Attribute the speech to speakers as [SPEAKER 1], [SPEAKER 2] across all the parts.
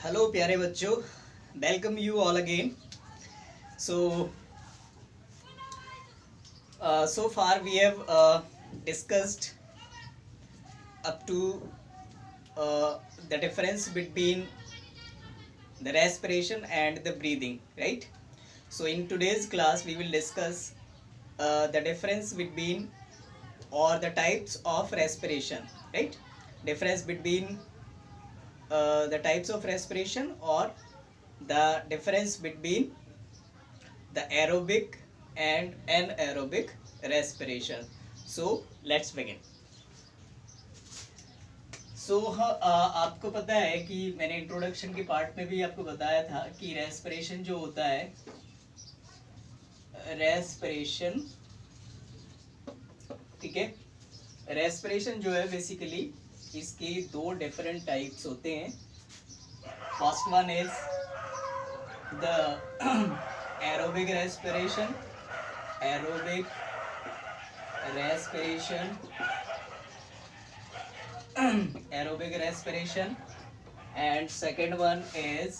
[SPEAKER 1] Hello प्यारे बच्चों, welcome you all again. So so far we have discussed up to the difference between the respiration and the breathing, right? So in today's class we will discuss the difference between or the types of respiration, right? Difference between the types of respiration or the difference between the aerobic and anaerobic respiration. So let's begin. आपको पता है कि मैंने introduction के part में भी आपको बताया था कि रेस्पिरेशन जो होता है, रेस्पिरेशन, ठीक है, रेस्पिरेशन जो है बेसिकली इसके दो डिफरेंट टाइप्स होते हैं. First one is the aerobic respiration, aerobic respiration, aerobic respiration, and second one is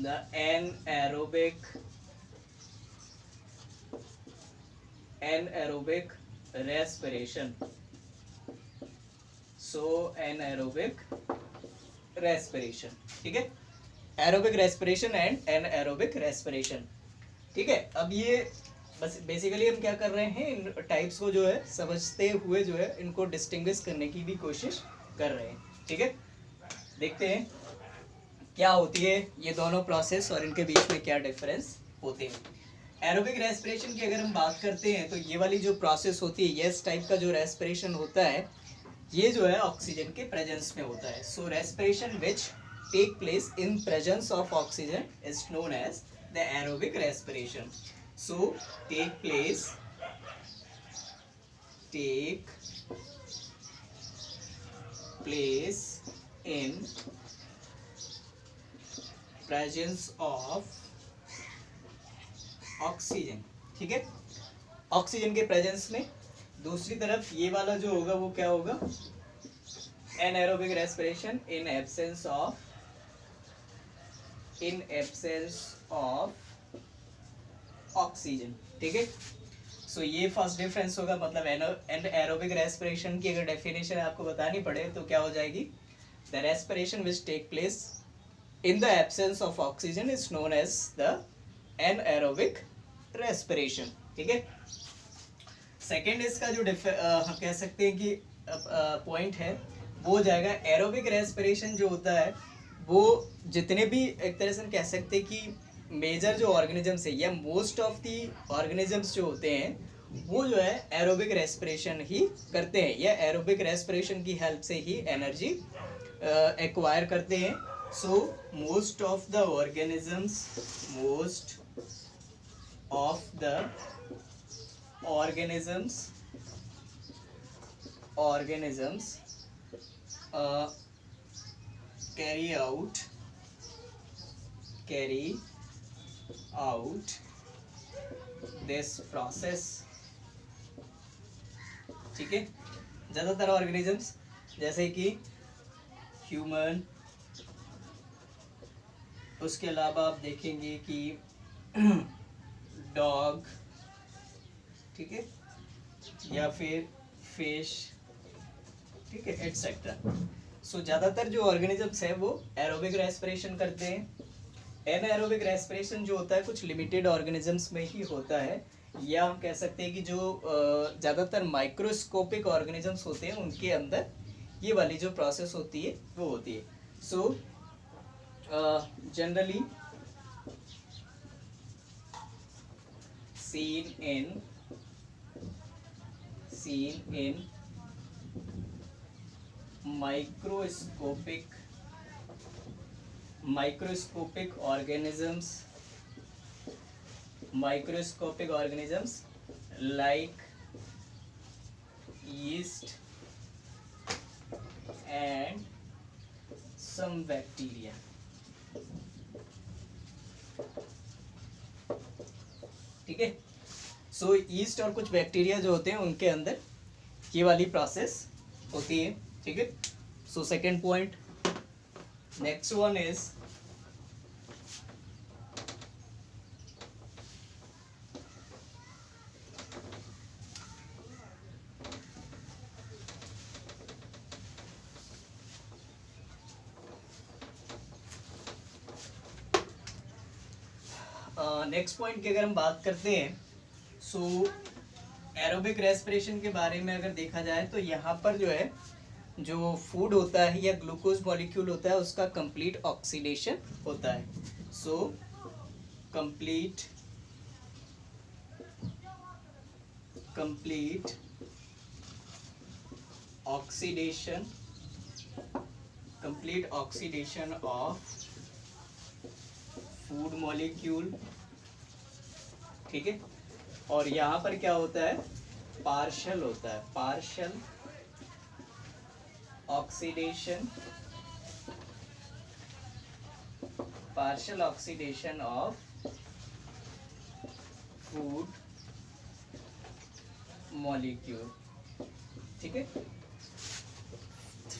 [SPEAKER 1] the anaerobic respiration. So anaerobic respiration, ठीक है, एरोबिक रेस्पिरेशन एंड एनाएरोबिक रेस्पिरेशन, ठीक है. अब ये बस बेसिकली हम क्या कर रहे हैं, इन टाइप्स को जो है समझते हुए जो है इनको डिस्टिंग्विश करने की भी कोशिश कर रहे हैं, ठीक है. देखते हैं क्या होती है ये दोनों प्रोसेस और इनके बीच में क्या डिफरेंस होते हैं. एरोबिक रेस्पिरेशन की अगर हम बात करते हैं तो ये वाली जो प्रोसेस होती है, यस टाइप का जो रेस्पिरेशन होता है, ये जो है ऑक्सीजन के प्रेजेंस में होता है. So respiration which take place in presence of oxygen is known as the aerobic respiration. So take place in presence of oxygen, ठीक है, ऑक्सीजन के प्रेजेंस में. दूसरी तरफ ये वाला जो होगा वो क्या होगा, anaerobic respiration in absence of oxygen, ठीक है. सो ये फर्स्ट डिफरेंस होगा. मतलब एनाएरोबिक रेस्पिरेशन की अगर डेफिनेशन आपको बतानी पड़े तो क्या हो जाएगी, the respiration which take place in the absence of oxygen is known as the anaerobic respiration, ठीक है. सेकेंड इसका जो हम कह सकते हैं कि पॉइंट है वो हो जाएगा, एरोबिक रेस्पिरेशन जो होता है वो जितने भी एक तरह से हम कह सकते हैं कि मेजर जो ऑर्गेनिजम्स है या मोस्ट ऑफ दी ऑर्गेनिजम्स जो होते हैं वो जो है एरोबिक रेस्पिरेशन ही करते हैं या एरोबिक रेस्पिरेशन की हेल्प से ही एनर्जी एक्वायर करते हैं. So most of the organisms carry out this process, ठीक है. ज्यादातर ऑर्गेनिजम्स जैसे कि ह्यूमन, उसके अलावा आप देखेंगे कि डॉग, ठीक है, या फिर फिश, ठीक है, एटसेट्रा. सो ज़्यादातर जो ऑर्गेनिजम्स है वो एरोबिक रेस्पिरेशन करते हैं. एनाएरोबिक रेस्पिरेशन जो होता है कुछ लिमिटेड ऑर्गेनिजम्स में ही होता है, या हम कह सकते हैं कि जो ज़्यादातर माइक्रोस्कोपिक ऑर्गेनिजम्स होते हैं उनके अंदर ये वाली जो प्रोसेस होती है वो होती है. So generally seen in microscopic organisms like yeast and some bacteria, ठीक है. सो ईस्ट और कुछ बैक्टीरिया जो होते हैं उनके अंदर ये वाली प्रोसेस होती है, ठीक है। So second point, next one is next point की अगर हम बात करते हैं, सो एरोबिक रेस्पिरेशन के बारे में अगर देखा जाए तो यहाँ पर जो है, जो फूड होता है या ग्लूकोज मॉलिक्यूल होता है उसका कंप्लीट ऑक्सीडेशन होता है। So complete oxidation of food molecule, ठीक है। और यहाँ पर क्या होता है, पार्शियल होता है, partial oxidation of food molecule, ठीक है।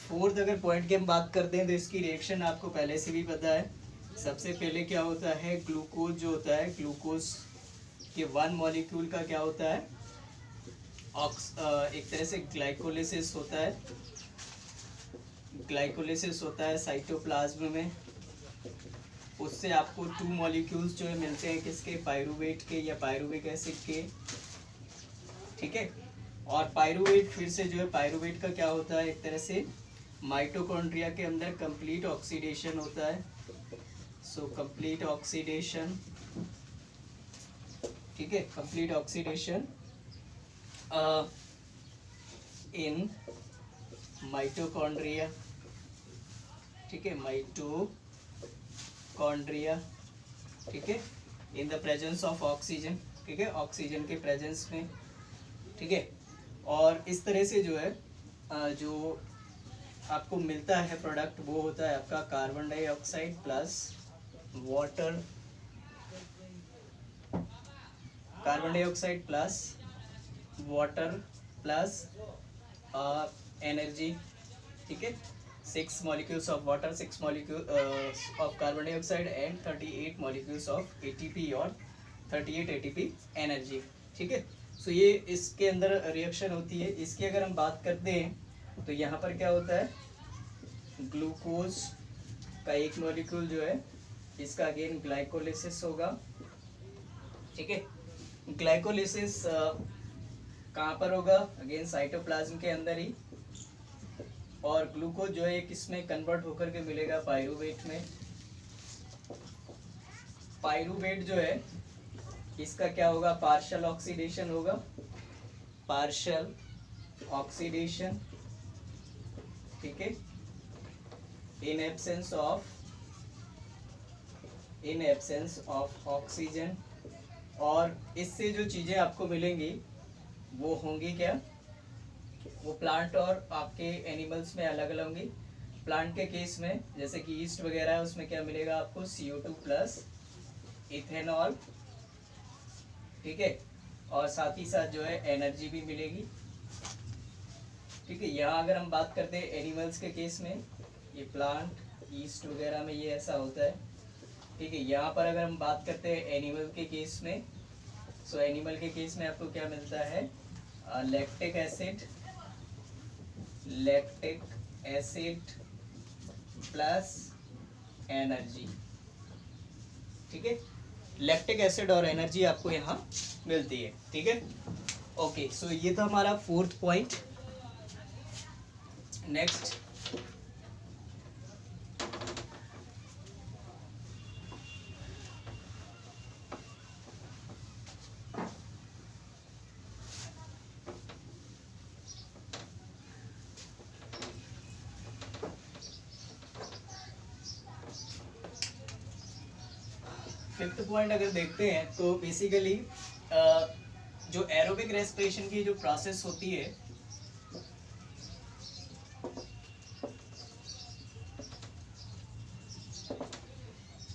[SPEAKER 1] फोर्थ अगर पॉइंट की हम बात करते हैं तो इसकी रिएक्शन आपको पहले से भी पता है। सबसे पहले क्या होता है, ग्लूकोज जो होता है, ग्लूकोज के वन मॉलिक्यूल का क्या होता है, एक तरह से ग्लाइकोलिसिस होता है साइटोप्लाज्म में। उससे आपको टू मॉलिक्यूल्स जो है मिलते हैं, किसके, पायरूवेट के या पायरूविक एसिड के, ठीक है। और पायरूवेट फिर से जो है, पायरूवेट का क्या होता है, एक तरह से माइटोकॉन्ड्रिया के अंदर कंप्लीट ऑक्सीडेशन होता है। सो कंप्लीट ऑक्सीडेशन, ठीक है, कंप्लीट ऑक्सीडेशन इन माइटोकॉन्ड्रिया, ठीक है, माइटोकॉन्ड्रिया, ठीक है, in the presence of oxygen, ठीक है, ऑक्सीजन के प्रेजेंस में, ठीक है। और इस तरह से जो है जो आपको मिलता है प्रोडक्ट, वो होता है आपका carbon dioxide plus water, carbon dioxide plus water plus energy, ठीक है। 6 molecules of water, 6 molecules of carbon dioxide and 38 molecules of ATP और 38 ATP एनर्जी, ठीक है। सो ये इसके अंदर रिएक्शन होती है। इसकी अगर हम बात करते हैं तो यहाँ पर क्या होता है, ग्लूकोज का एक मॉलिक्यूल जो है, इसका अगेन ग्लाइकोलिसिस होगा, ठीक है। ग्लाइकोलिसिस कहाँ पर होगा, अगेन साइटोप्लाज्म के अंदर ही। और ग्लूकोज जो है किसमें कन्वर्ट होकर के मिलेगा, पायरूवेट में। पायरूवेट जो है इसका क्या होगा, पार्शियल ऑक्सीडेशन होगा, पार्शियल ऑक्सीडेशन, ठीक है, इन एब्सेंस ऑफ ऑक्सीजन। और इससे जो चीज़ें आपको मिलेंगी वो होंगी क्या, वो प्लांट और आपके एनिमल्स में अलग अलग होंगी। प्लांट के केस में जैसे कि ईस्ट वगैरह है, उसमें क्या मिलेगा आपको, CO2 प्लस इथेनॉल, ठीक है। और साथ ही साथ जो है एनर्जी भी मिलेगी, ठीक है। यहाँ अगर हम बात करते हैं एनिमल्स के केस में, ये प्लांट, ईस्ट वगैरह में ये ऐसा होता है, ठीक है। यहाँ पर अगर हम बात करते हैं एनिमल के केस में, सो एनिमल के केस में आपको क्या मिलता है, लैक्टिक एसिड प्लस एनर्जी, ठीक है। लैक्टिक एसिड और एनर्जी आपको यहाँ मिलती है, ठीक है। ओके, सो ये था हमारा fourth point. Next, fifth point अगर देखते हैं तो बेसिकली जो एरोबिक रेस्पिरेशन की जो प्रोसेस होती है,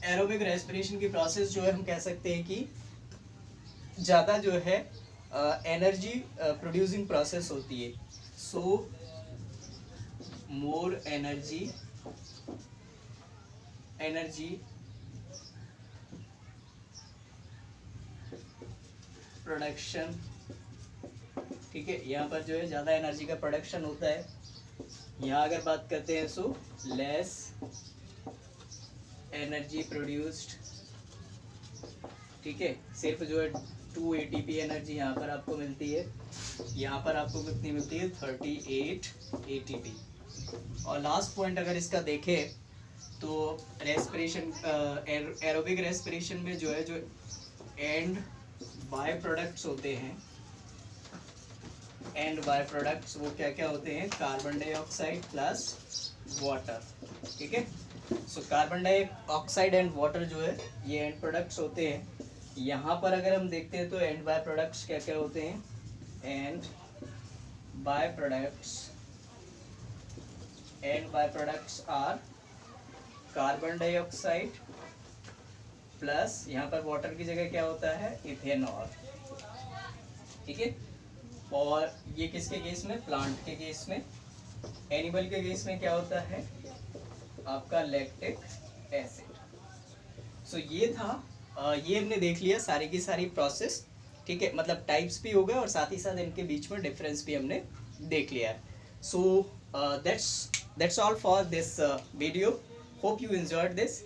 [SPEAKER 1] एरोबिक रेस्पिरेशन की प्रोसेस जो है, हम कह सकते हैं कि ज़्यादा जो है एनर्जी प्रोड्यूसिंग प्रोसेस होती है। सो more energy प्रोडक्शन, ठीक है, यहाँ पर जो है ज़्यादा एनर्जी का प्रोडक्शन होता है। यहाँ अगर बात करते हैं सो लेस एनर्जी प्रोड्यूस्ड, ठीक है, सिर्फ जो है 2 ATP एनर्जी यहाँ पर आपको मिलती है, यहाँ पर आपको कितनी मिलती है 38 ATP। और लास्ट पॉइंट अगर इसका देखें तो रेस्पिरेशन, एरोबिक रेस्पिरेशन में जो है जो एंड बाय प्रोडक्ट्स होते हैं, एंड बाय प्रोडक्ट्स वो क्या क्या होते हैं, कार्बन डाइऑक्साइड प्लस वाटर, ठीक है। So carbon dioxide and water जो है ये एंड प्रोडक्ट्स होते हैं। यहाँ पर अगर हम देखते हैं तो एंड बाय प्रोडक्ट्स क्या क्या होते हैं, and byproducts are carbon dioxide plus यहाँ पर वाटर की जगह क्या होता है, इथेनॉल, ठीक है। और ये किसके केस में, प्लांट के केस में। एनिमल के केस में क्या होता है आपका लैक्टिक एसिड। सो ये था, ये हमने देख लिया सारी की सारी प्रोसेस, ठीक है, मतलब टाइप्स भी हो गए और साथ ही साथ इनके बीच में डिफरेंस भी हमने देख लिया है। So that's all for this video. Hope you enjoyed this.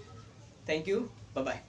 [SPEAKER 1] Thank you, bye bye.